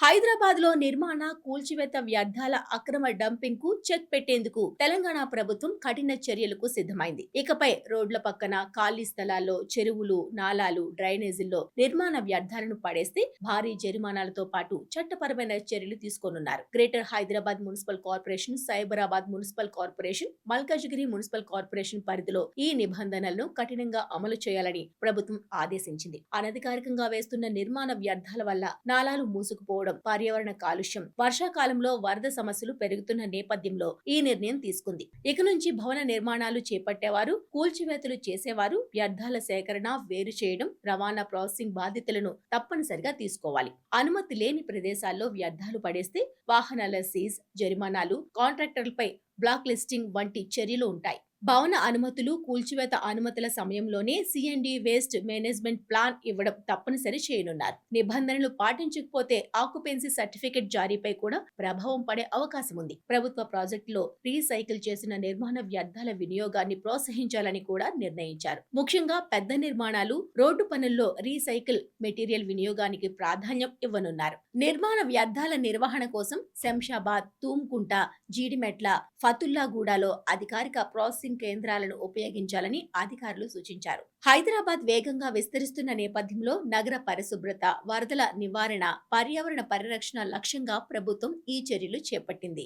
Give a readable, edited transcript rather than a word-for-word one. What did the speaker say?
హైదరాబాద్ లో నిర్మాణ కూల్చివేత వ్యర్థాల అక్రమ డంపింగ్ కు చెక్ పెట్టేందుకు తెలంగాణ ప్రభుత్వం కఠిన చర్యలకు సిద్ధమైంది. ఇకపై రోడ్ల పక్కన ఖాళీ స్థలాల్లో చెరువులు, నాలాలు, డ్రైనేజీల్లో నిర్మాణ వ్యర్థాలను పడేస్తే భారీ జరిమానాలతో పాటు చట్టపరమైన చర్యలు తీసుకోనున్నారు. Greater Hyderabad municipal corporation, Cyberabad municipal corporation, Malkajgiri municipal corporation పరిధిలో ఈ నిబంధనలను కఠినంగా అమలు చేయాలని ప్రభుత్వం ఆదేశించింది. అనధికారికంగా వేస్తున్న నిర్మాణ వ్యర్థాల వల్ల నాలాలు మూసుకుపోవడం, పర్యావరణ కాలుష్యం, వర్షాకాలంలో వరద సమస్యలు పెరుగుతున్న నేపథ్యంలో ఈ నిర్ణయం తీసుకుంది. ఇక నుంచి భవన నిర్మాణాలు చేపట్టేవారు, కూల్చివేతలు చేసేవారు వ్యర్థాల సేకరణ, వేరు చేయడం, రవాణా, ప్రాసెసింగ్ బాధ్యతలను తప్పనిసరిగా తీసుకోవాలి. అనుమతి లేని ప్రదేశాల్లో వ్యర్థాలు పడేస్తే వాహనాల సీజ్, జరిమానాలు, కాంట్రాక్టర్లపై బ్లాక్ లిస్టింగ్ వంటి చర్యలు ఉంటాయి. భవన అనుమతులు, కూల్చివేత అనుమతుల సమయంలోనే సిఎండి వేస్ట్ మేనేజ్మెంట్ ప్లాన్ ఇవ్వడం తప్పనిసరి చేయనున్నారు. నిబంధనలు పాటించకపోతే ఆక్యుపెన్సీ సర్టిఫికెట్ జారీపై కూడా ప్రభావం పడే అవకాశం ఉంది. ప్రభుత్వ ప్రాజెక్టులో రీసైకిల్ చేసిన నిర్మాణ వ్యర్థాల వినియోగాన్ని ప్రోత్సహించాలని కూడా నిర్ణయించారు. ముఖ్యంగా పెద్ద నిర్మాణాలు, రోడ్డు పనుల్లో రీసైకిల్ మెటీరియల్ వినియోగానికి ప్రాధాన్యం ఇవ్వనున్నారు. నిర్మాణ వ్యర్థాల నిర్వహణ కోసం శంషాబాద్, తూమ్కుంట, జీడిమెట్ల, ఫతుల్లాగూడలో అధికారిక ప్రాసెసింగ్ కేంద్రాలను ఉపయోగించాలని అధికారులు సూచించారు. హైదరాబాద్ వేగంగా విస్తరిస్తున్న నేపథ్యంలో నగర పరిశుభ్రత, వరదల నివారణ, పర్యావరణ పరిరక్షణ లక్ష్యంగా ప్రభుత్వం ఈ చర్యలు చేపట్టింది.